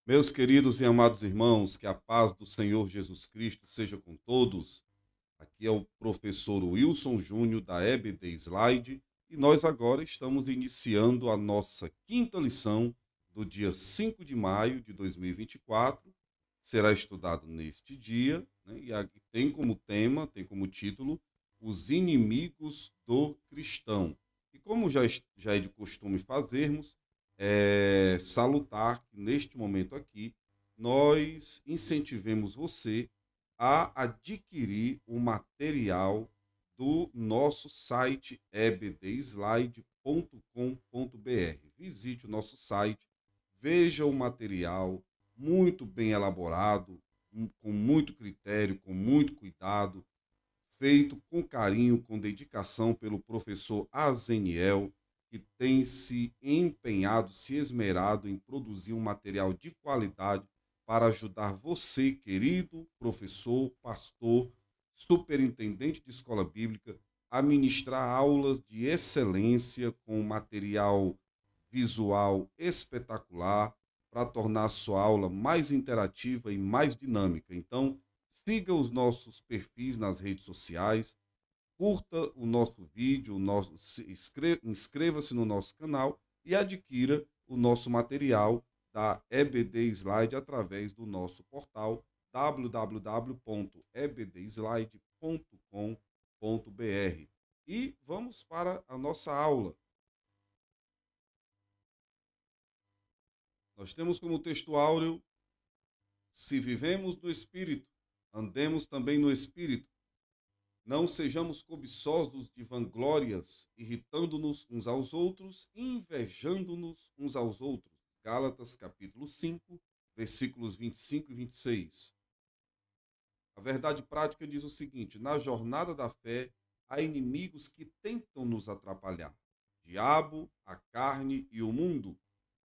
Meus queridos e amados irmãos, que a paz do Senhor Jesus Cristo seja com todos. Aqui é o professor Wilson Júnior da EBD Slide e nós agora estamos iniciando a nossa quinta lição do dia 5 de maio de 2024. Será estudado neste dia, né, e aqui tem como tema, tem como título, Os Inimigos do Cristão. E como já é de costume fazermos, salutar que neste momento aqui nós incentivemos você a adquirir o material do nosso site ebdslide.com.br. Visite o nosso site, veja o material muito bem elaborado, com muito critério, com muito cuidado, feito com carinho, com dedicação pelo professor Azeniel, que tem se empenhado, se esmerado em produzir um material de qualidade para ajudar você, querido professor, pastor, superintendente de escola bíblica, a ministrar aulas de excelência com material visual espetacular para tornar a sua aula mais interativa e mais dinâmica. Então, siga os nossos perfis nas redes sociais, curta o nosso vídeo, inscreva-se no nosso canal e adquira o nosso material da EBD Slide através do nosso portal www.ebdslide.com.br. E vamos para a nossa aula. Nós temos como texto áureo: se vivemos no Espírito, andemos também no Espírito. Não sejamos cobiçosos de vanglórias, irritando-nos uns aos outros, invejando-nos uns aos outros. Gálatas capítulo 5, versículos 25 e 26. A verdade prática diz o seguinte: na jornada da fé, há inimigos que tentam nos atrapalhar. Diabo, a carne e o mundo.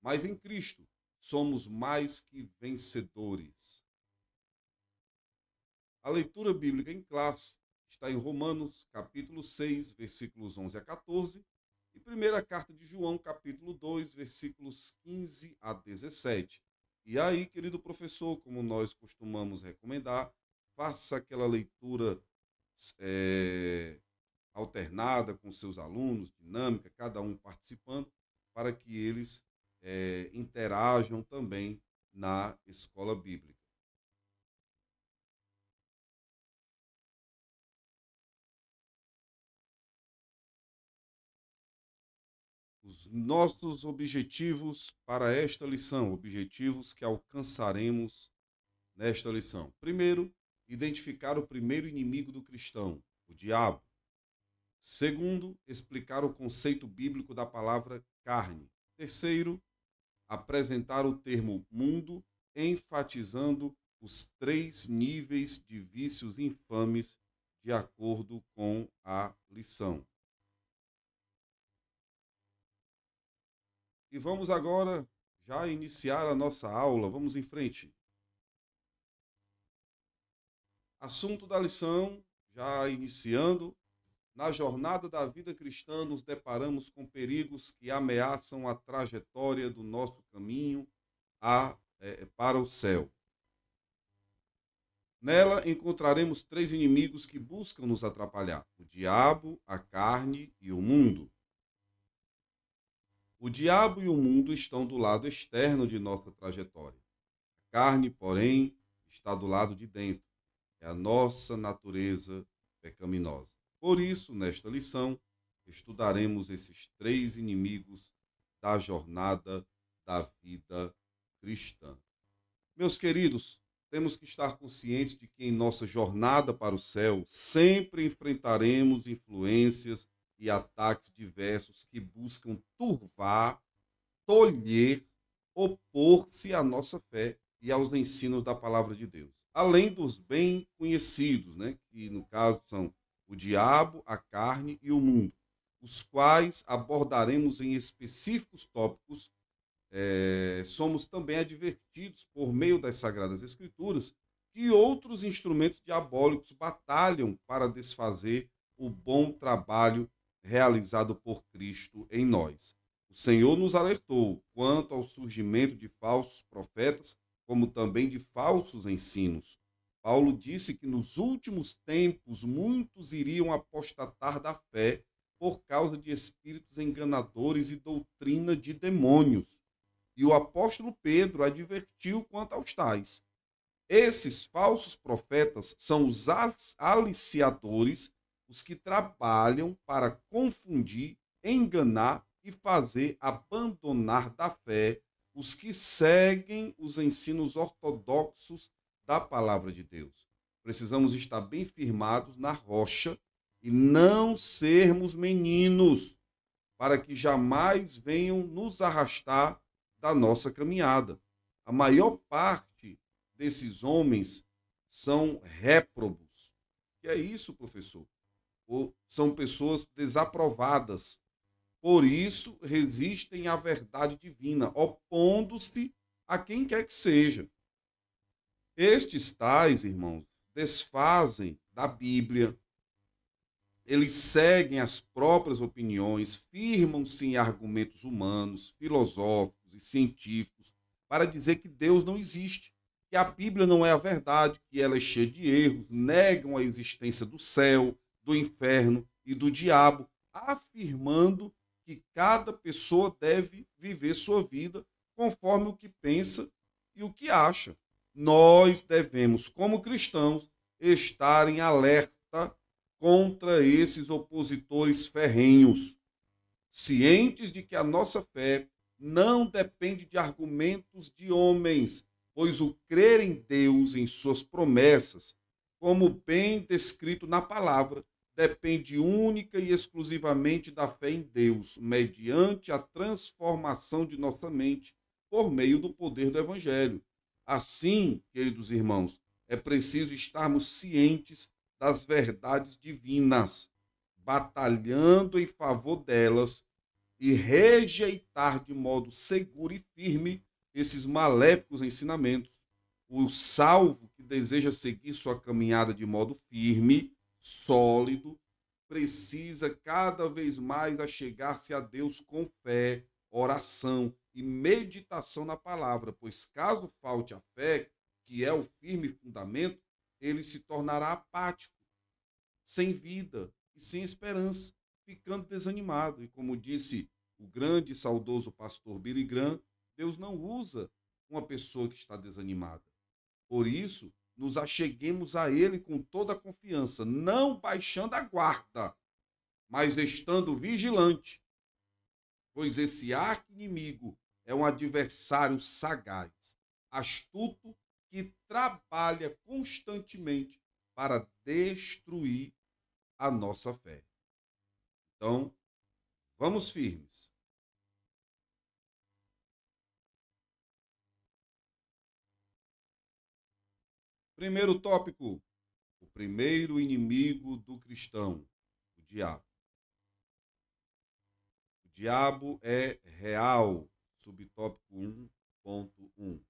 Mas em Cristo somos mais que vencedores. A leitura bíblica em classe está em Romanos, capítulo 6, versículos 11 a 14, e primeira carta de João, capítulo 2, versículos 15 a 17. E aí, querido professor, como nós costumamos recomendar, faça aquela leitura é, alternada com seus alunos, dinâmica, cada um participando, para que eles interajam também na escola bíblica. Os nossos objetivos para esta lição, objetivos que alcançaremos nesta lição. Primeiro, identificar o primeiro inimigo do cristão, o diabo. Segundo, explicar o conceito bíblico da palavra carne. Terceiro, apresentar o termo mundo, enfatizando os 3 níveis de vícios infames de acordo com a lição. E vamos agora já iniciar a nossa aula. Vamos em frente. Assunto da lição, já iniciando. Na jornada da vida cristã, nos deparamos com perigos que ameaçam a trajetória do nosso caminho para o céu. Nela encontraremos 3 inimigos que buscam nos atrapalhar: o diabo, a carne e o mundo. O diabo e o mundo estão do lado externo de nossa trajetória. A carne, porém, está do lado de dentro. É a nossa natureza pecaminosa. Por isso, nesta lição, estudaremos esses 3 inimigos da jornada da vida cristã. Meus queridos, temos que estar conscientes de que em nossa jornada para o céu sempre enfrentaremos influências e ataques diversos que buscam turvar, tolher, opor-se à nossa fé e aos ensinos da palavra de Deus. Além dos bem conhecidos, né, que no caso são o diabo, a carne e o mundo, os quais abordaremos em específicos tópicos. Somos também advertidos por meio das Sagradas Escrituras que outros instrumentos diabólicos batalham para desfazer o bom trabalho realizado por Cristo em nós. O Senhor nos alertou quanto ao surgimento de falsos profetas como também de falsos ensinos. Paulo disse que nos últimos tempos muitos iriam apostatar da fé por causa de espíritos enganadores e doutrina de demônios. E o apóstolo Pedro advertiu quanto aos tais. Esses falsos profetas são os aliciadores, os que trabalham para confundir, enganar e fazer abandonar da fé os que seguem os ensinos ortodoxos da palavra de Deus. Precisamos estar bem firmados na rocha e não sermos meninos, para que jamais venham nos arrastar da nossa caminhada. A maior parte desses homens são réprobos. Que é isso, professor? Ou são pessoas desaprovadas. Por isso, resistem à verdade divina, opondo-se a quem quer que seja. Estes tais, irmãos, desfazem da Bíblia, eles seguem as próprias opiniões, firmam-se em argumentos humanos, filosóficos e científicos para dizer que Deus não existe, que a Bíblia não é a verdade, que ela é cheia de erros, negam a existência do céu, do inferno e do diabo, afirmando que cada pessoa deve viver sua vida conforme o que pensa e o que acha. Nós devemos, como cristãos, estar em alerta contra esses opositores ferrenhos, cientes de que a nossa fé não depende de argumentos de homens, pois o crer em Deus, em suas promessas, como bem descrito na palavra, depende única e exclusivamente da fé em Deus, mediante a transformação de nossa mente por meio do poder do Evangelho. Assim, queridos irmãos, é preciso estarmos cientes das verdades divinas, batalhando em favor delas e rejeitar de modo seguro e firme esses maléficos ensinamentos. O salvo que deseja seguir sua caminhada de modo firme, sólido, precisa cada vez mais achegar-se a Deus com fé, oração e meditação na palavra, pois caso falte a fé, que é o firme fundamento, ele se tornará apático, sem vida e sem esperança, ficando desanimado. E como disse o grande e saudoso pastor Billy Graham, Deus não usa uma pessoa que está desanimada. Por isso, nos acheguemos a Ele com toda a confiança, não baixando a guarda, mas estando vigilante, pois esse arqui-inimigo é um adversário sagaz, astuto, que trabalha constantemente para destruir a nossa fé. Então, vamos firmes. Primeiro tópico: o primeiro inimigo do cristão, o diabo. O diabo é real, subtópico 1.1.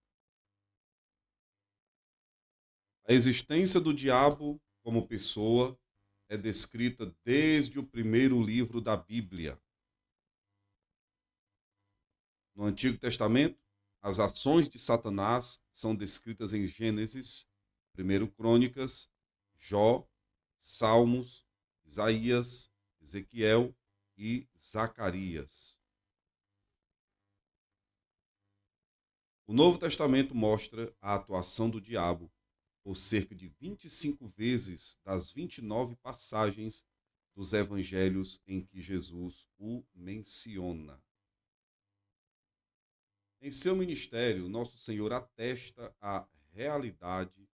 A existência do diabo como pessoa é descrita desde o primeiro livro da Bíblia. No Antigo Testamento, as ações de Satanás são descritas em Gênesis, 1 Crônicas, Jó, Salmos, Isaías, Ezequiel e Zacarias. O Novo Testamento mostra a atuação do diabo por cerca de 25 vezes das 29 passagens dos evangelhos em que Jesus o menciona. Em seu ministério, nosso Senhor atesta a realidade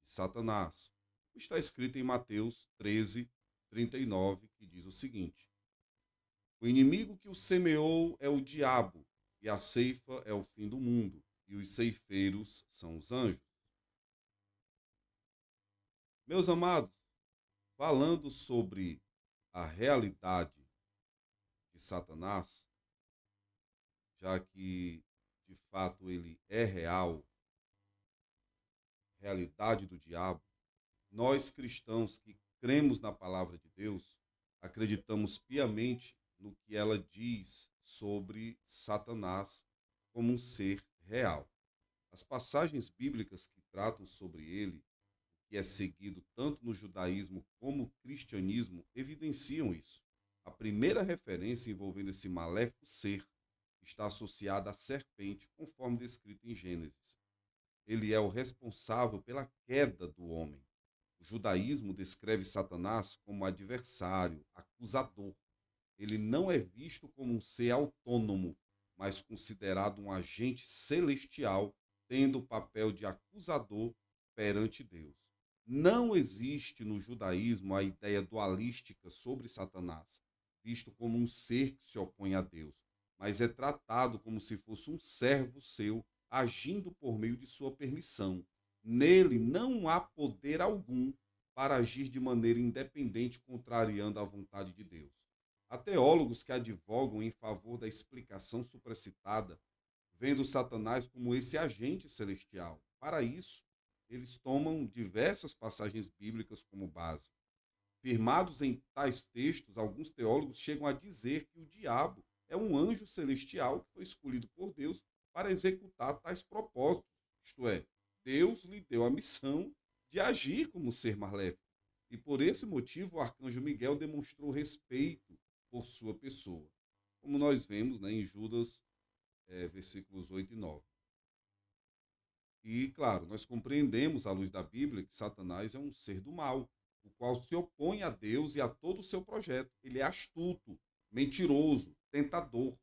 de Satanás. Está escrito em Mateus 13, 39, que diz o seguinte: o inimigo que o semeou é o diabo, e a ceifa é o fim do mundo, e os ceifeiros são os anjos. Meus amados, falando sobre a realidade de Satanás, já que de fato ele é real, realidade do diabo, nós cristãos que cremos na palavra de Deus, acreditamos piamente no que ela diz sobre Satanás como um ser real. As passagens bíblicas que tratam sobre ele, que é seguido tanto no judaísmo como no cristianismo, evidenciam isso. A primeira referência envolvendo esse maléfico ser está associada à serpente, conforme descrito em Gênesis. Ele é o responsável pela queda do homem. O judaísmo descreve Satanás como adversário, acusador. Ele não é visto como um ser autônomo, mas considerado um agente celestial, tendo o papel de acusador perante Deus. Não existe no judaísmo a ideia dualística sobre Satanás, visto como um ser que se opõe a Deus, mas é tratado como se fosse um servo seu, agindo por meio de sua permissão. Nele não há poder algum para agir de maneira independente, contrariando a vontade de Deus. Há teólogos que advogam em favor da explicação supracitada, vendo Satanás como esse agente celestial. Para isso, eles tomam diversas passagens bíblicas como base. Firmados em tais textos, alguns teólogos chegam a dizer que o diabo é um anjo celestial que foi escolhido por Deus para executar tais propósitos. Isto é, Deus lhe deu a missão de agir como ser maléfico. E por esse motivo, o arcanjo Miguel demonstrou respeito por sua pessoa, como nós vemos, né, em Judas, versículos 8 e 9. E, claro, nós compreendemos, à luz da Bíblia, que Satanás é um ser do mal, o qual se opõe a Deus e a todo o seu projeto. Ele é astuto, mentiroso, tentador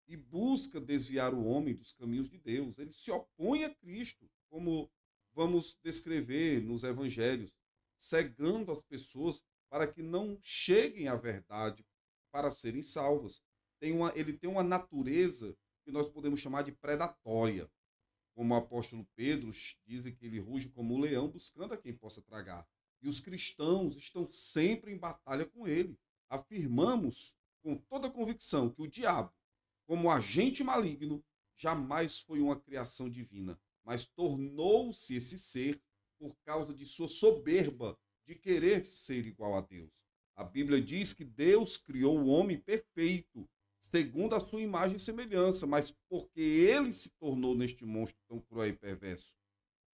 e busca desviar o homem dos caminhos de Deus. Ele se opõe a Cristo, como vamos descrever nos evangelhos, cegando as pessoas para que não cheguem à verdade para serem salvas. Ele tem uma natureza que nós podemos chamar de predatória. Como o apóstolo Pedro diz que ele ruge como um leão buscando a quem possa tragar. E os cristãos estão sempre em batalha com ele. Afirmamos com toda a convicção que o diabo, como agente maligno, jamais foi uma criação divina, mas tornou-se esse ser por causa de sua soberba de querer ser igual a Deus. A Bíblia diz que Deus criou o homem perfeito, segundo a sua imagem e semelhança, mas porque ele se tornou neste monstro tão cruel e perverso.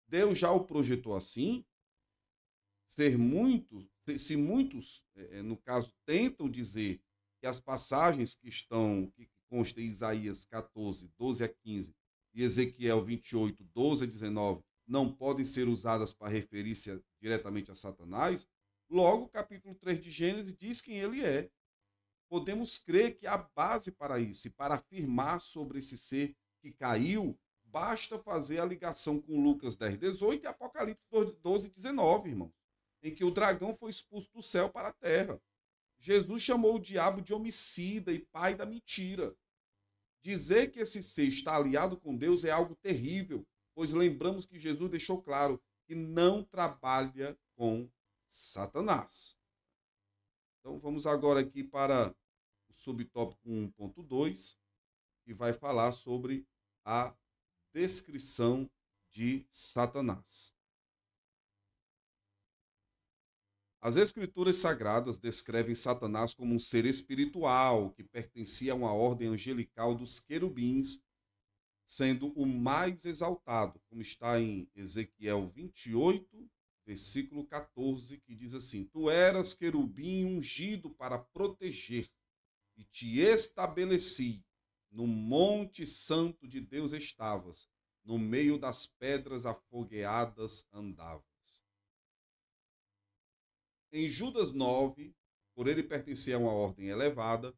Deus já o projetou assim. Se muitos, no caso, tentam dizer que as passagens que constam em Isaías 14, 12 a 15 e Ezequiel 28, 12 a 19, não podem ser usadas para referir-se diretamente a Satanás, logo o capítulo 3 de Gênesis diz quem ele é. Podemos crer que há base para isso, e para afirmar sobre esse ser que caiu, basta fazer a ligação com Lucas 10, 18 e Apocalipse 12, 19, irmão, em que o dragão foi expulso do céu para a terra. Jesus chamou o diabo de homicida e pai da mentira. Dizer que esse ser está aliado com Deus é algo terrível, pois lembramos que Jesus deixou claro que não trabalha com Satanás. Então vamos agora aqui para o subtópico 1.2, que vai falar sobre a descrição de Satanás. As Escrituras Sagradas descrevem Satanás como um ser espiritual que pertencia a uma ordem angelical dos querubins, sendo o mais exaltado, como está em Ezequiel 28, versículo 14, que diz assim: Tu eras querubim ungido para proteger, e te estabeleci, no monte santo de Deus estavas, no meio das pedras afogueadas andavas. Em Judas 9, por ele pertencer a uma ordem elevada,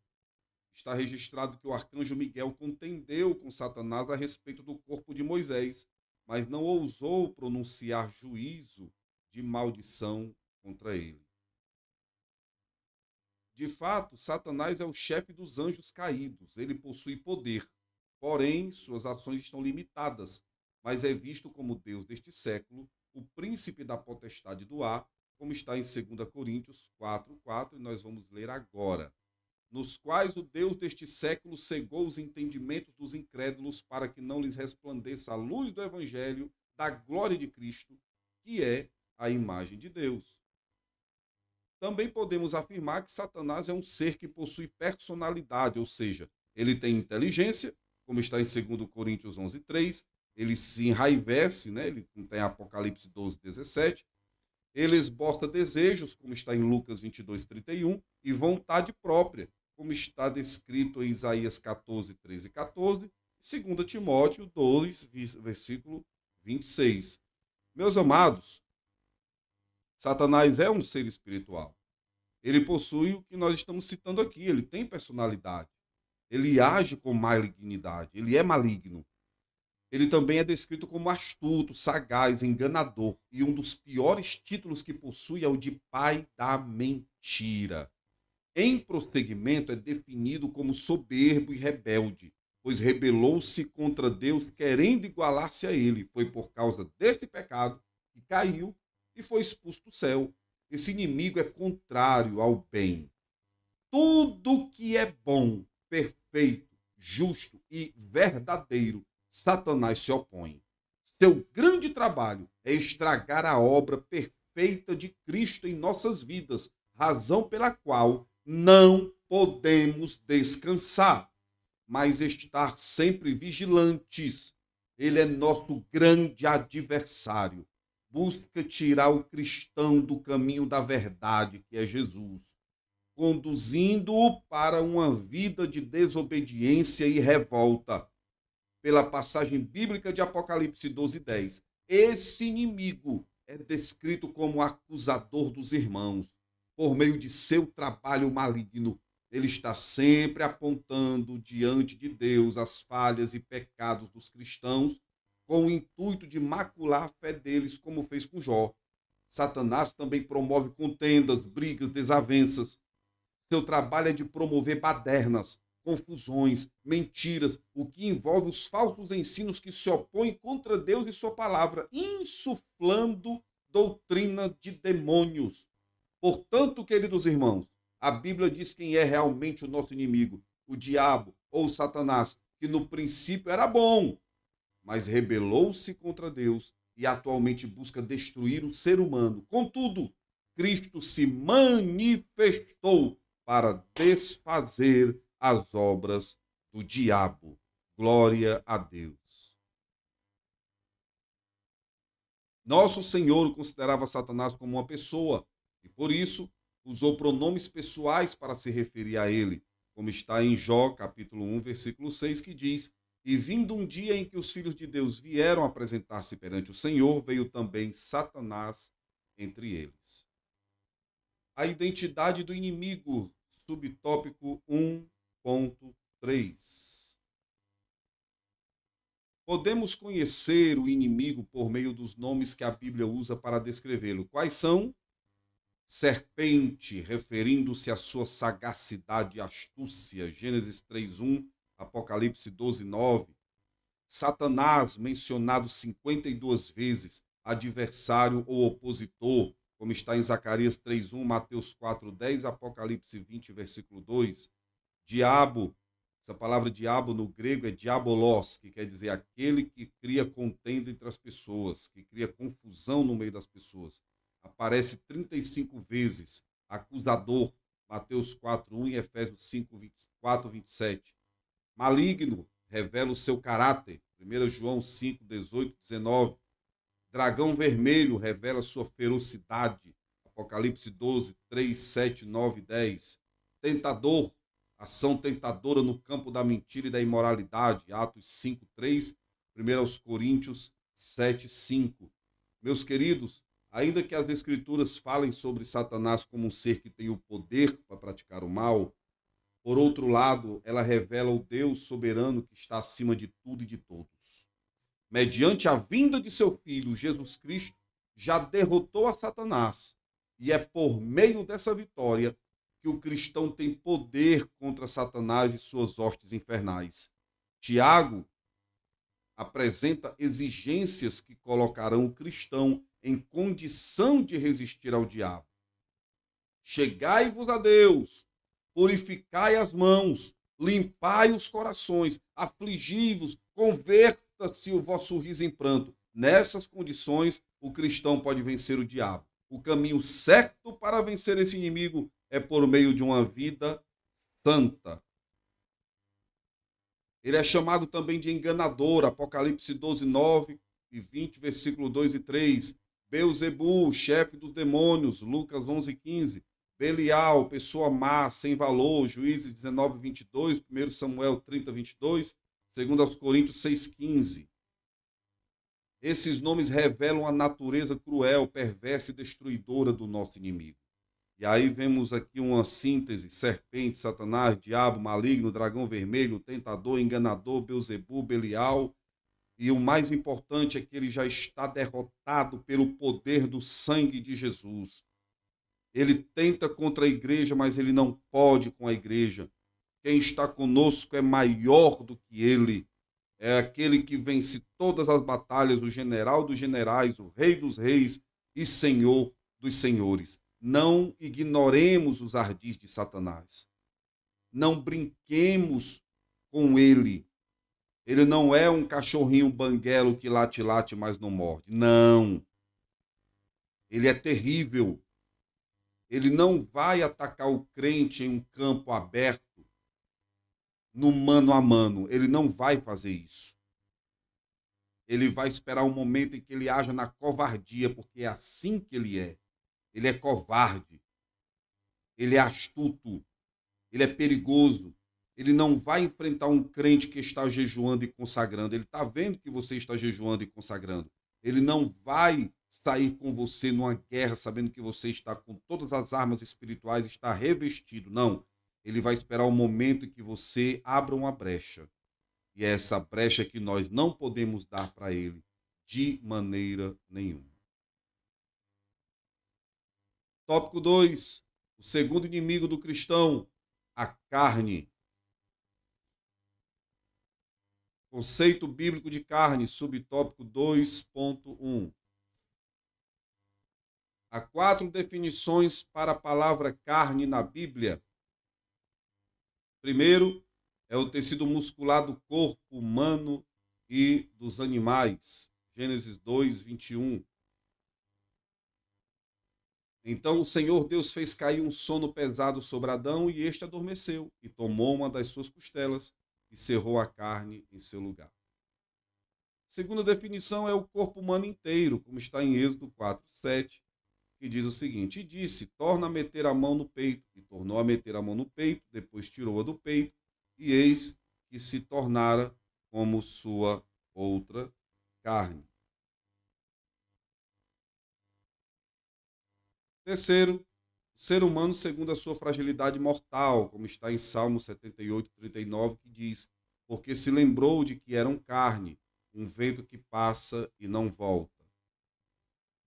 está registrado que o arcanjo Miguel contendeu com Satanás a respeito do corpo de Moisés, mas não ousou pronunciar juízo de maldição contra ele. De fato, Satanás é o chefe dos anjos caídos, ele possui poder, porém suas ações estão limitadas, mas é visto como Deus deste século, o príncipe da potestade do ar, como está em 2 Coríntios 4:4, e nós vamos ler agora. Nos quais o Deus deste século cegou os entendimentos dos incrédulos para que não lhes resplandeça a luz do evangelho da glória de Cristo, que é a imagem de Deus. Também podemos afirmar que Satanás é um ser que possui personalidade, ou seja, ele tem inteligência, como está em 2 Coríntios 11:3, ele se enraivece, né? Ele tem Apocalipse 12, 17, ele esboça desejos, como está em Lucas 22, 31, e vontade própria, como está descrito em Isaías 14, 13 e 14, e 2 Timóteo 2, versículo 26. Meus amados, Satanás é um ser espiritual. Ele possui o que nós estamos citando aqui, ele tem personalidade, ele age com malignidade, ele é maligno. Ele também é descrito como astuto, sagaz, enganador, e um dos piores títulos que possui é o de pai da mentira. Em prosseguimento, é definido como soberbo e rebelde, pois rebelou-se contra Deus, querendo igualar-se a ele. Foi por causa desse pecado que caiu e foi expulso do céu. Esse inimigo é contrário ao bem. Tudo que é bom, perfeito, justo e verdadeiro, Satanás se opõe. Seu grande trabalho é estragar a obra perfeita de Cristo em nossas vidas, razão pela qual não podemos descansar, mas estar sempre vigilantes. Ele é nosso grande adversário. Busca tirar o cristão do caminho da verdade, que é Jesus, conduzindo-o para uma vida de desobediência e revolta. Pela passagem bíblica de Apocalipse 12, 10, esse inimigo é descrito como acusador dos irmãos. Por meio de seu trabalho maligno, ele está sempre apontando diante de Deus as falhas e pecados dos cristãos, com o intuito de macular a fé deles, como fez com Jó. Satanás também promove contendas, brigas, desavenças. Seu trabalho é de promover badernas, confusões, mentiras, o que envolve os falsos ensinos que se opõem contra Deus e sua palavra, insuflando doutrina de demônios. Portanto, queridos irmãos, a Bíblia diz quem é realmente o nosso inimigo, o diabo ou Satanás, que no princípio era bom, mas rebelou-se contra Deus e atualmente busca destruir o ser humano. Contudo, Cristo se manifestou para desfazer as obras do diabo. Glória a Deus. Nosso Senhor considerava Satanás como uma pessoa e, por isso, usou pronomes pessoais para se referir a ele, como está em Jó, capítulo 1, versículo 6, que diz: "E vindo um dia em que os filhos de Deus vieram apresentar-se perante o Senhor, veio também Satanás entre eles." A identidade do inimigo, subtópico 1.3. Podemos conhecer o inimigo por meio dos nomes que a Bíblia usa para descrevê-lo. Quais são? Serpente, referindo-se à sua sagacidade e astúcia, Gênesis 3:1, Apocalipse 12:9. Satanás, mencionado 52 vezes, adversário ou opositor, como está em Zacarias 3:1, Mateus 4:10, Apocalipse 20, versículo 2. Diabo, essa palavra diabo no grego é diabolos, que quer dizer aquele que cria contenda entre as pessoas, que cria confusão no meio das pessoas. Aparece 35 vezes, acusador, Mateus 4:1 e Efésios 5:24, 27. Maligno, revela o seu caráter, 1 João 5:18, 19. Dragão vermelho, revela sua ferocidade, Apocalipse 12, 3, 7, 9 e 10. Tentador, ação tentadora no campo da mentira e da imoralidade, Atos 5, 3, 1 Coríntios 7, 5. Meus queridos, ainda que as Escrituras falem sobre Satanás como um ser que tem o poder para praticar o mal, por outro lado, ela revela o Deus soberano que está acima de tudo e de todos. Mediante a vinda de seu Filho, Jesus Cristo, já derrotou a Satanás. E é por meio dessa vitória que o cristão tem poder contra Satanás e suas hostes infernais. Tiago apresenta exigências que colocarão o cristão em condição de resistir ao diabo. Chegai-vos a Deus, purificai as mãos, limpai os corações, afligi-vos, converta-se o vosso riso em pranto. Nessas condições, o cristão pode vencer o diabo. O caminho certo para vencer esse inimigo é por meio de uma vida santa. Ele é chamado também de enganador, Apocalipse 12, 9 e 20, versículo 2 e 3. Beelzebul, chefe dos demônios, Lucas 11, 15. Belial, pessoa má, sem valor, Juízes 19, 22, 1 Samuel 30, 22, 2 Coríntios 6, 15. Esses nomes revelam a natureza cruel, perversa e destruidora do nosso inimigo. E aí vemos aqui uma síntese: serpente, Satanás, diabo, maligno, dragão vermelho, tentador, enganador, Beelzebul, Belial. E o mais importante é que ele já está derrotado pelo poder do sangue de Jesus. Ele tenta contra a igreja, mas ele não pode com a igreja. Quem está conosco é maior do que ele. É aquele que vence todas as batalhas, o general dos generais, o rei dos reis e senhor dos senhores. Não ignoremos os ardis de Satanás. Não brinquemos com ele. Ele não é um cachorrinho banguelo que late, mas não morde. Não. Ele é terrível. Ele não vai atacar o crente em um campo aberto, no mano a mano. Ele não vai fazer isso. Ele vai esperar um momento em que ele haja na covardia, porque é assim que ele é. Ele é covarde. Ele é astuto. Ele é perigoso. Ele não vai enfrentar um crente que está jejuando e consagrando. Ele está vendo que você está jejuando e consagrando. Ele não vai sair com você numa guerra sabendo que você está com todas as armas espirituais, está revestido. Não. Ele vai esperar o momento em que você abra uma brecha. E é essa brecha que nós não podemos dar para ele de maneira nenhuma. Tópico 2. O segundo inimigo do cristão, a carne. Conceito bíblico de carne, subtópico 2.1. Há 4 definições para a palavra carne na Bíblia. Primeiro, é o tecido muscular do corpo humano e dos animais. Gênesis 2, 21. Então o Senhor Deus fez cair um sono pesado sobre Adão e este adormeceu e tomou uma das suas costelas e cerrou a carne em seu lugar. Segunda definição é o corpo humano inteiro, como está em Êxodo 4, 7, que diz o seguinte: e disse, torna a meter a mão no peito. E tornou a meter a mão no peito, depois tirou-a do peito, e eis que se tornara como sua outra carne. Terceiro, o ser humano segundo a sua fragilidade mortal, como está em Salmo 78, 39, que diz, porque se lembrou de que eram carne, um vento que passa e não volta.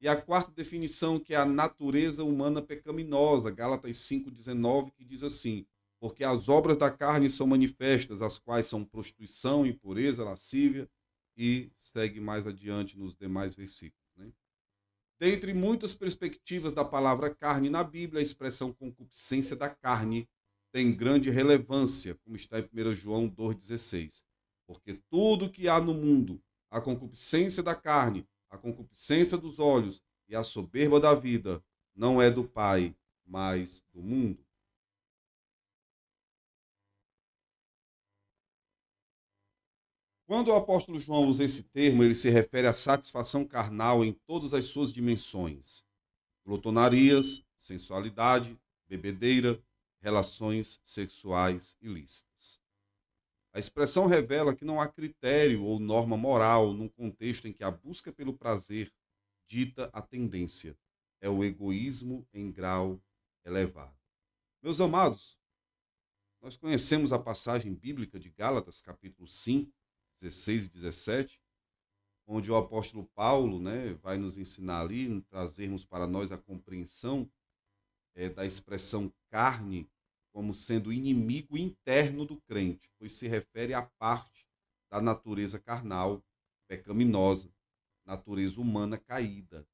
E a quarta definição, que é a natureza humana pecaminosa, Gálatas 5,19, que diz assim, porque as obras da carne são manifestas, as quais são prostituição, impureza, lascívia, e segue mais adiante nos demais versículos. Né? Dentre muitas perspectivas da palavra carne na Bíblia, a expressão concupiscência da carne tem grande relevância, como está em 1 João 2,16. Porque tudo que há no mundo, a concupiscência da carne, a concupiscência dos olhos e a soberba da vida, não é do Pai, mas do mundo. Quando o apóstolo João usa esse termo, ele se refere à satisfação carnal em todas as suas dimensões. Glutonarias, sensualidade, bebedeira, relações sexuais ilícitas. A expressão revela que não há critério ou norma moral num contexto em que a busca pelo prazer dita a tendência. É o egoísmo em grau elevado. Meus amados, nós conhecemos a passagem bíblica de Gálatas, capítulo 5, 16 e 17, onde o apóstolo Paulo, vai nos ensinar ali, trazermos para nós a compreensão da expressão carne como sendo inimigo interno do crente, pois se refere à parte da natureza carnal, pecaminosa, natureza humana caída.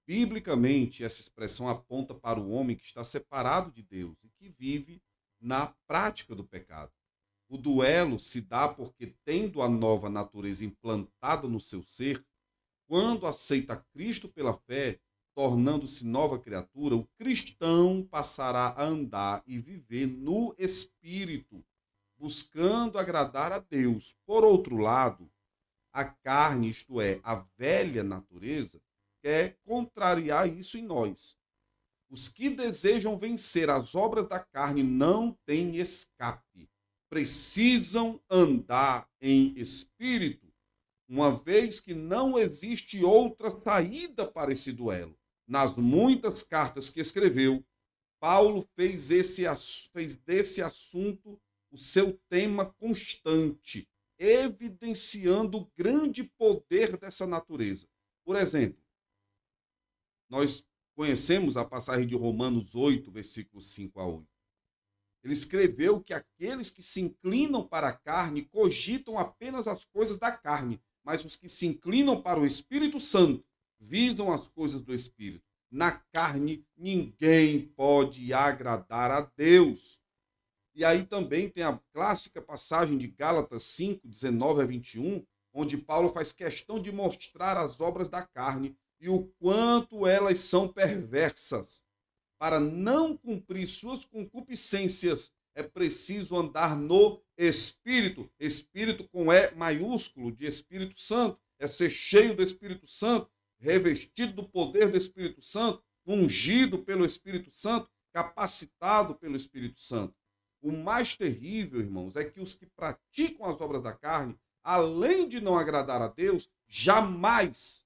Biblicamente, essa expressão aponta para o homem que está separado de Deus e que vive na prática do pecado. O duelo se dá porque, tendo a nova natureza implantada no seu ser, quando aceita Cristo pela fé, tornando-se nova criatura, o cristão passará a andar e viver no Espírito, buscando agradar a Deus. Por outro lado, a carne, isto é, a velha natureza, quer contrariar isso em nós. Os que desejam vencer as obras da carne não têm escape. Precisam andar em espírito, uma vez que não existe outra saída para esse duelo. Nas muitas cartas que escreveu, Paulo fez desse assunto o seu tema constante, evidenciando o grande poder dessa natureza. Por exemplo, nós conhecemos a passagem de Romanos 8, versículos 5 a 8. Ele escreveu que aqueles que se inclinam para a carne cogitam apenas as coisas da carne, mas os que se inclinam para o Espírito Santo visam as coisas do Espírito. Na carne, ninguém pode agradar a Deus. E aí também tem a clássica passagem de Gálatas 5, 19 a 21, onde Paulo faz questão de mostrar as obras da carne e o quanto elas são perversas. Para não cumprir suas concupiscências, é preciso andar no Espírito. Espírito com E maiúsculo, de Espírito Santo. É ser cheio do Espírito Santo, revestido do poder do Espírito Santo, ungido pelo Espírito Santo, capacitado pelo Espírito Santo. O mais terrível, irmãos, é que os que praticam as obras da carne, além de não agradar a Deus, jamais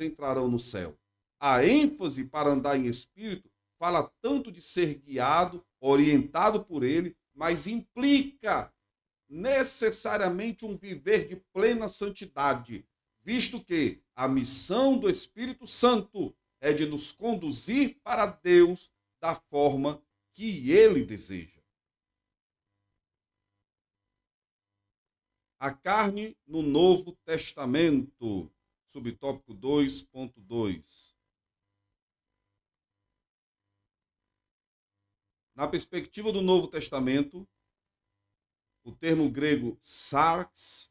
entrarão no céu. A ênfase para andar em espírito fala tanto de ser guiado, orientado por ele, mas implica necessariamente um viver de plena santidade, visto que a missão do Espírito Santo é de nos conduzir para Deus da forma que ele deseja. A carne no Novo Testamento, subtópico 2.2. Na perspectiva do Novo Testamento, o termo grego sarx,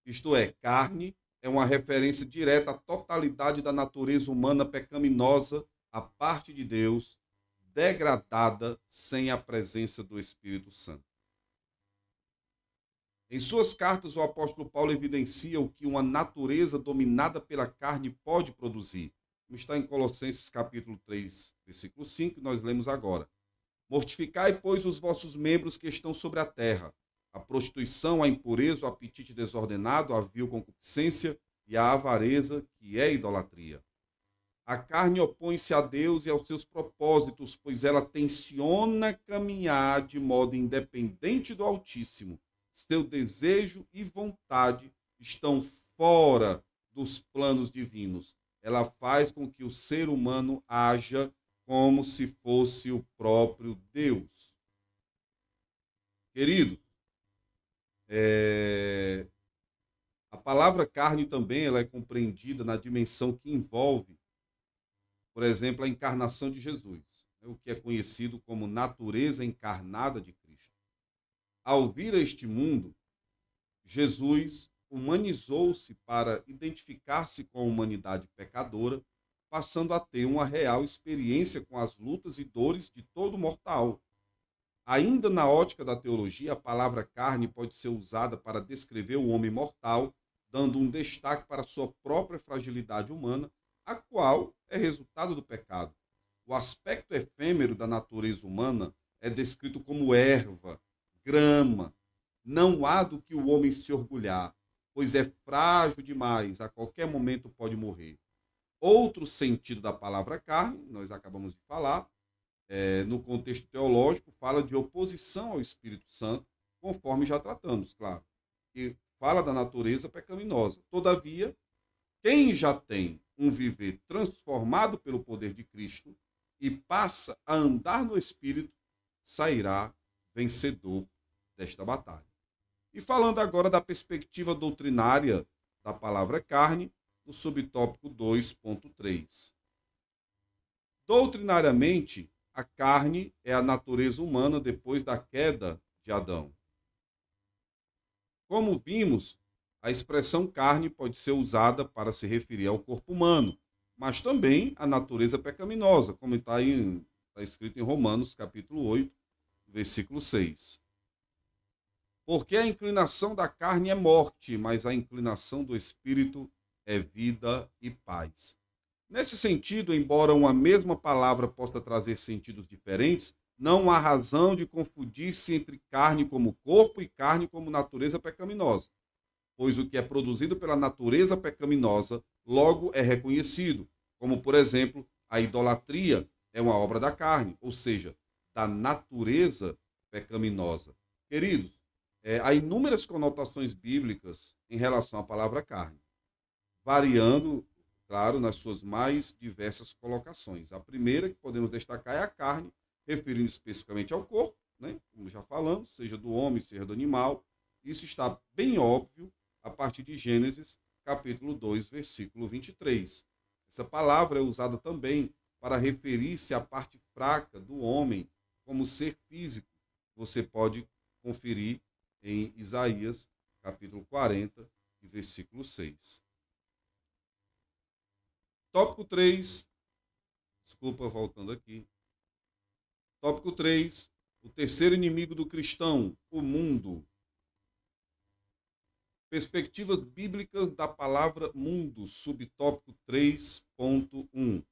isto é, carne, é uma referência direta à totalidade da natureza humana pecaminosa à parte de Deus, degradada sem a presença do Espírito Santo. Em suas cartas, o apóstolo Paulo evidencia o que uma natureza dominada pela carne pode produzir. Como está em Colossenses capítulo 3, versículo 5, nós lemos agora. Mortificai, pois, os vossos membros que estão sobre a terra, a prostituição, a impureza, o apetite desordenado, a vil concupiscência e a avareza, que é idolatria. A carne opõe-se a Deus e aos seus propósitos, pois ela tenciona caminhar de modo independente do Altíssimo. Seu desejo e vontade estão fora dos planos divinos. Ela faz com que o ser humano haja como se fosse o próprio Deus. Queridos, a palavra carne também ela é compreendida na dimensão que envolve, por exemplo, a encarnação de Jesus, o que é conhecido como natureza encarnada de Cristo. Ao vir a este mundo, Jesus humanizou-se para identificar-se com a humanidade pecadora, passando a ter uma real experiência com as lutas e dores de todo mortal. Ainda na ótica da teologia, a palavra carne pode ser usada para descrever o homem mortal, dando um destaque para a sua própria fragilidade humana, a qual é resultado do pecado. O aspecto efêmero da natureza humana é descrito como erva, grama. Não há do que o homem se orgulhar, pois é frágil demais, a qualquer momento pode morrer. Outro sentido da palavra carne, nós acabamos de falar, no contexto teológico, fala de oposição ao Espírito Santo, conforme já tratamos, claro. E fala da natureza pecaminosa. Todavia, quem já tem um viver transformado pelo poder de Cristo e passa a andar no Espírito, sairá vencedor desta batalha. E falando agora da perspectiva doutrinária da palavra carne, no subtópico 2.3. Doutrinariamente, a carne é a natureza humana depois da queda de Adão. Como vimos, a expressão carne pode ser usada para se referir ao corpo humano, mas também à natureza pecaminosa, como está escrito em Romanos, capítulo 8, versículo 6. Porque a inclinação da carne é morte, mas a inclinação do espírito é vida e paz. Nesse sentido, embora uma mesma palavra possa trazer sentidos diferentes, não há razão de confundir-se entre carne como corpo e carne como natureza pecaminosa, pois o que é produzido pela natureza pecaminosa logo é reconhecido, como, por exemplo, a idolatria é uma obra da carne, ou seja, da natureza pecaminosa. Queridos, há inúmeras conotações bíblicas em relação à palavra carne, variando, claro, nas suas mais diversas colocações. A primeira que podemos destacar é a carne, referindo especificamente ao corpo, né? Como já falamos, seja do homem, seja do animal. Isso está bem óbvio a partir de Gênesis, capítulo 2, versículo 23. Essa palavra é usada também para referir-se à parte fraca do homem como ser físico. Você pode conferir em Isaías, capítulo 40, versículo 6. Tópico 3, desculpa, voltando aqui. Tópico 3, o terceiro inimigo do cristão, o mundo. Perspectivas bíblicas da palavra mundo, subtópico 3.1.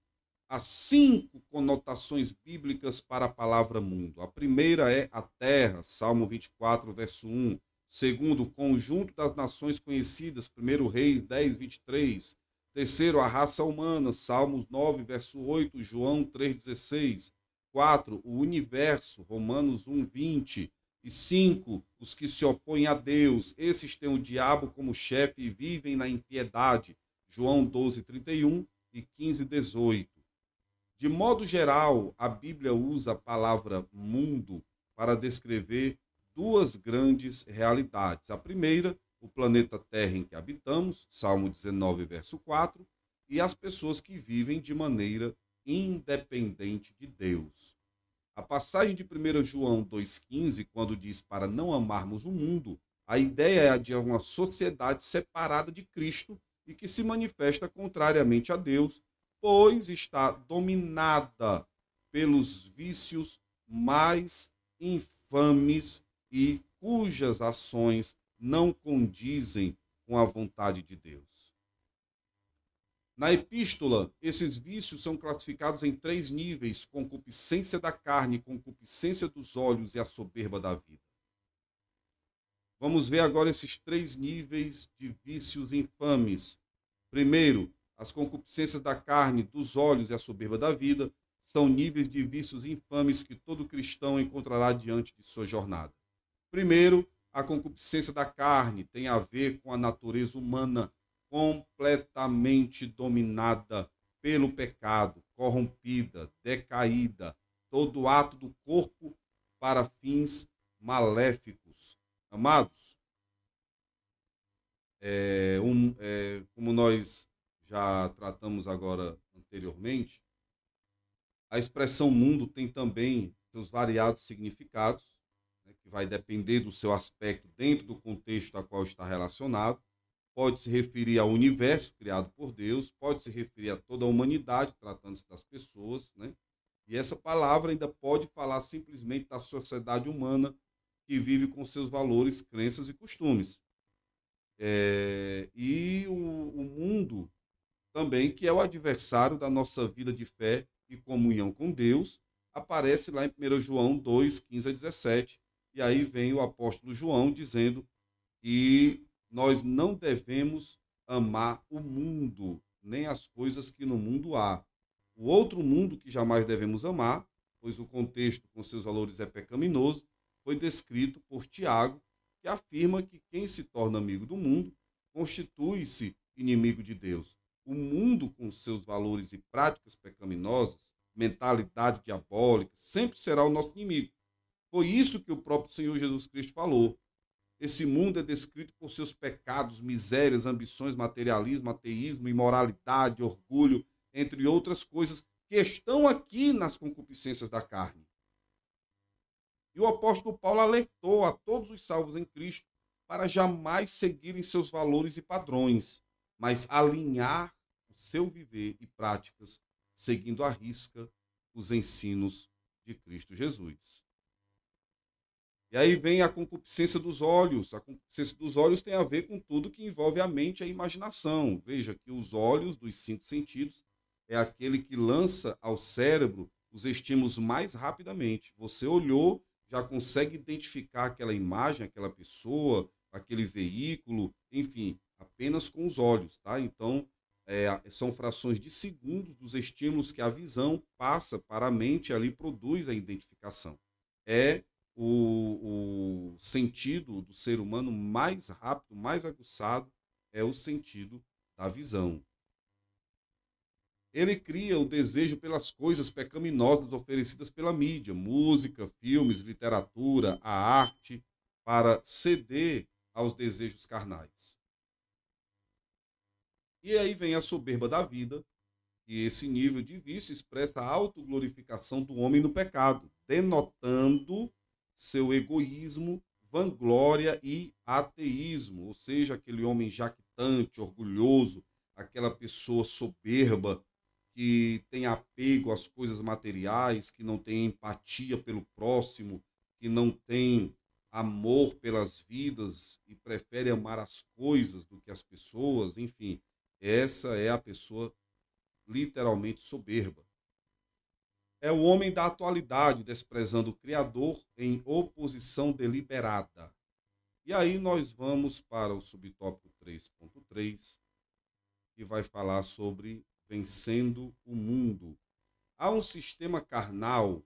Há 5 conotações bíblicas para a palavra mundo. A primeira é a terra, Salmo 24, verso 1. Segundo, o conjunto das nações conhecidas, 1 Reis 10, 23. Terceiro, a raça humana, Salmos 9, verso 8, João 3,16. 4, o universo, Romanos 1, 20. E 5, os que se opõem a Deus. Esses têm o diabo como chefe e vivem na impiedade, João 12, 31 e 15, 18. De modo geral, a Bíblia usa a palavra mundo para descrever duas grandes realidades. A primeira, o planeta Terra em que habitamos, Salmo 19, verso 4, e as pessoas que vivem de maneira independente de Deus. A passagem de 1 João 2,15, quando diz para não amarmos o mundo, a ideia é a de uma sociedade separada de Cristo e que se manifesta contrariamente a Deus, pois está dominada pelos vícios mais infames e cujas ações não condizem com a vontade de Deus. Na epístola, esses vícios são classificados em 3 níveis: concupiscência da carne, concupiscência dos olhos e a soberba da vida. Vamos ver agora esses 3 níveis de vícios infames. Primeiro, as concupiscências da carne, dos olhos e a soberba da vida são níveis de vícios infames que todo cristão encontrará diante de sua jornada. Primeiro, a concupiscência da carne tem a ver com a natureza humana completamente dominada pelo pecado, corrompida, decaída, todo ato do corpo para fins maléficos. Amados, como nós já tratamos agora anteriormente, a expressão mundo tem também seus variados significados, né, que vai depender do seu aspecto dentro do contexto a qual está relacionado. Pode se referir ao universo criado por Deus, pode se referir a toda a humanidade, tratando-se das pessoas, né? E essa palavra ainda pode falar simplesmente da sociedade humana que vive com seus valores, crenças e costumes. E o mundo também, que é o adversário da nossa vida de fé e comunhão com Deus, aparece lá em 1 João 2, 15 a 17, e aí vem o apóstolo João dizendo que nós não devemos amar o mundo, nem as coisas que no mundo há. O outro mundo que jamais devemos amar, pois o contexto com seus valores é pecaminoso, foi descrito por Tiago, que afirma que quem se torna amigo do mundo constitui-se inimigo de Deus. O mundo, com seus valores e práticas pecaminosas, mentalidade diabólica, sempre será o nosso inimigo. Foi isso que o próprio Senhor Jesus Cristo falou. Esse mundo é descrito por seus pecados, misérias, ambições, materialismo, ateísmo, imoralidade, orgulho, entre outras coisas, que estão aqui nas concupiscências da carne. E o apóstolo Paulo alertou a todos os salvos em Cristo para jamais seguirem seus valores e padrões, mas alinhar o seu viver e práticas, seguindo à risca os ensinos de Cristo Jesus. E aí vem a concupiscência dos olhos. A concupiscência dos olhos tem a ver com tudo que envolve a mente e a imaginação. Veja que os olhos dos cinco sentidos é aquele que lança ao cérebro os estímulos mais rapidamente. Você olhou, já consegue identificar aquela imagem, aquela pessoa, aquele veículo, enfim, apenas com os olhos, tá? Então, são frações de segundos dos estímulos que a visão passa para a mente e ali produz a identificação. É o sentido do ser humano mais rápido, mais aguçado, é o sentido da visão. Ele cria o desejo pelas coisas pecaminosas oferecidas pela mídia, música, filmes, literatura, a arte, para ceder aos desejos carnais. E aí vem a soberba da vida, e esse nível de vício expressa a autoglorificação do homem no pecado, denotando seu egoísmo, vanglória e ateísmo, ou seja, aquele homem jactante, orgulhoso, aquela pessoa soberba que tem apego às coisas materiais, que não tem empatia pelo próximo, que não tem amor pelas vidas e prefere amar as coisas do que as pessoas, enfim, essa é a pessoa literalmente soberba. É o homem da atualidade, desprezando o Criador em oposição deliberada. E aí nós vamos para o subtópico 3.3, que vai falar sobre vencendo o mundo. Há um sistema carnal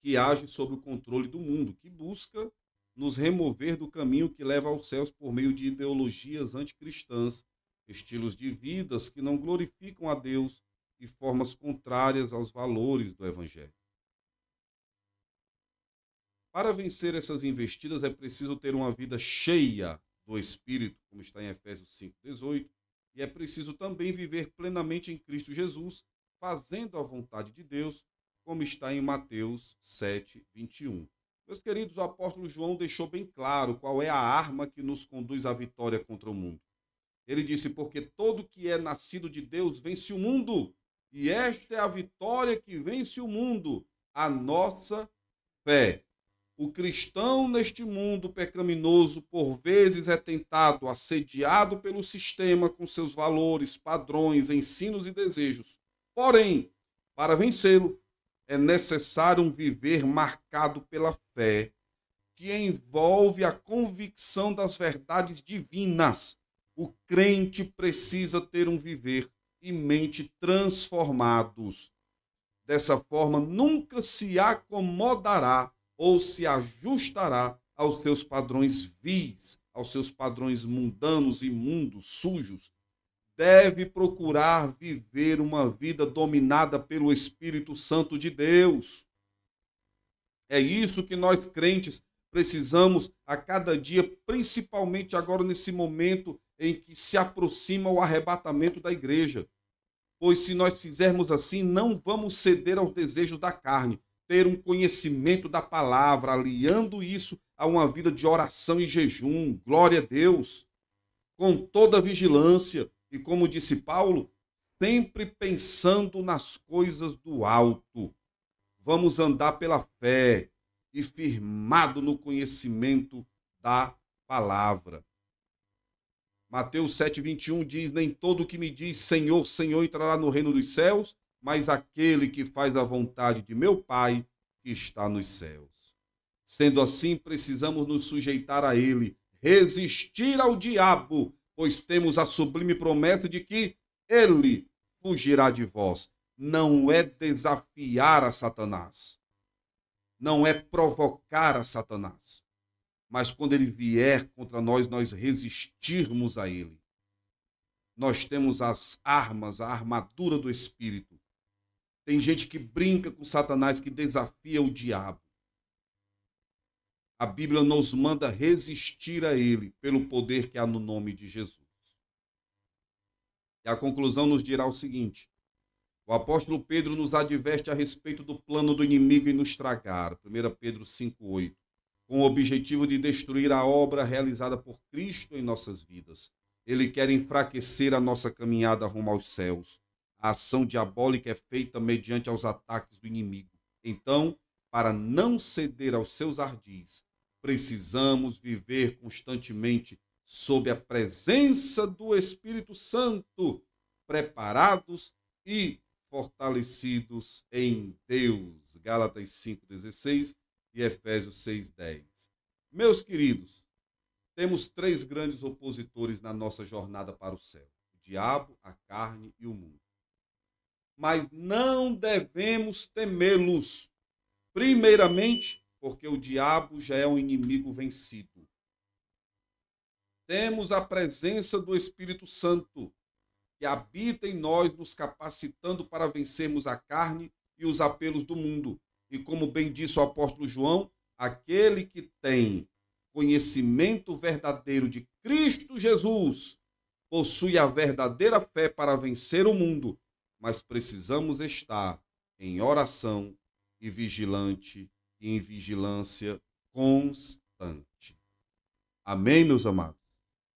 que age sob o controle do mundo, que busca nos remover do caminho que leva aos céus por meio de ideologias anticristãs, estilos de vidas que não glorificam a Deus e formas contrárias aos valores do Evangelho. Para vencer essas investidas é preciso ter uma vida cheia do Espírito, como está em Efésios 5,18, e é preciso também viver plenamente em Cristo Jesus, fazendo a vontade de Deus, como está em Mateus 7,21. Meus queridos, o apóstolo João deixou bem claro qual é a arma que nos conduz à vitória contra o mundo. Ele disse, porque todo que é nascido de Deus vence o mundo, e esta é a vitória que vence o mundo, a nossa fé. O cristão neste mundo pecaminoso, por vezes, é tentado, assediado pelo sistema com seus valores, padrões, ensinos e desejos. Porém, para vencê-lo, é necessário um viver marcado pela fé, que envolve a convicção das verdades divinas. O crente precisa ter um viver e mente transformados. Dessa forma, nunca se acomodará ou se ajustará aos seus padrões vis, aos seus padrões mundanos, imundos, sujos. Deve procurar viver uma vida dominada pelo Espírito Santo de Deus. É isso que nós crentes precisamos a cada dia, principalmente agora nesse momento em que se aproxima o arrebatamento da igreja. Pois se nós fizermos assim, não vamos ceder aos desejos da carne, ter um conhecimento da palavra, aliando isso a uma vida de oração e jejum, glória a Deus, com toda vigilância, e como disse Paulo, sempre pensando nas coisas do alto. Vamos andar pela fé e firmado no conhecimento da palavra. Mateus 7,21 diz, nem todo que me diz Senhor, Senhor entrará no reino dos céus, mas aquele que faz a vontade de meu Pai que está nos céus. Sendo assim, precisamos nos sujeitar a ele, resistir ao diabo, pois temos a sublime promessa de que ele fugirá de vós. Não é desafiar a Satanás, não é provocar a Satanás, mas quando ele vier contra nós, nós resistirmos a ele. Nós temos as armas, a armadura do Espírito. Tem gente que brinca com Satanás, que desafia o diabo. A Bíblia nos manda resistir a ele pelo poder que há no nome de Jesus. E a conclusão nos dirá o seguinte: o apóstolo Pedro nos adverte a respeito do plano do inimigo em nos tragar, 1 Pedro 5,8, com o objetivo de destruir a obra realizada por Cristo em nossas vidas. Ele quer enfraquecer a nossa caminhada rumo aos céus. A ação diabólica é feita mediante aos ataques do inimigo. Então, para não ceder aos seus ardis, precisamos viver constantemente sob a presença do Espírito Santo, preparados e fortalecidos em Deus. Gálatas 5,16 e Efésios 6,10. Meus queridos, temos três grandes opositores na nossa jornada para o céu: o diabo, a carne e o mundo. Mas não devemos temê-los. Primeiramente, porque o diabo já é um inimigo vencido. Temos a presença do Espírito Santo, que habita em nós, nos capacitando para vencermos a carne e os apelos do mundo. E como bem disse o apóstolo João, aquele que tem conhecimento verdadeiro de Cristo Jesus possui a verdadeira fé para vencer o mundo, mas precisamos estar em oração e vigilante e em vigilância constante. Amém, meus amados?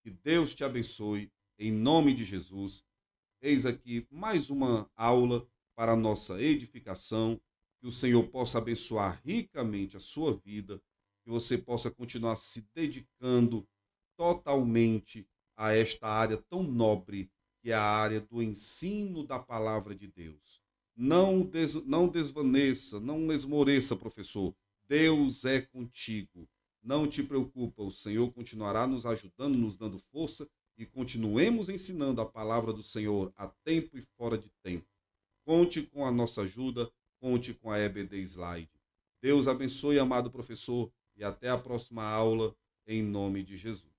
Que Deus te abençoe, em nome de Jesus. Eis aqui mais uma aula para a nossa edificação, que o Senhor possa abençoar ricamente a sua vida, que você possa continuar se dedicando totalmente a esta área tão nobre, que é a área do ensino da palavra de Deus. Não desvaneça, não esmoreça, professor. Deus é contigo. Não te preocupa, o Senhor continuará nos ajudando, nos dando força, e continuemos ensinando a palavra do Senhor a tempo e fora de tempo. Conte com a nossa ajuda, conte com a EBD Slide. Deus abençoe, amado professor, e até a próxima aula, em nome de Jesus.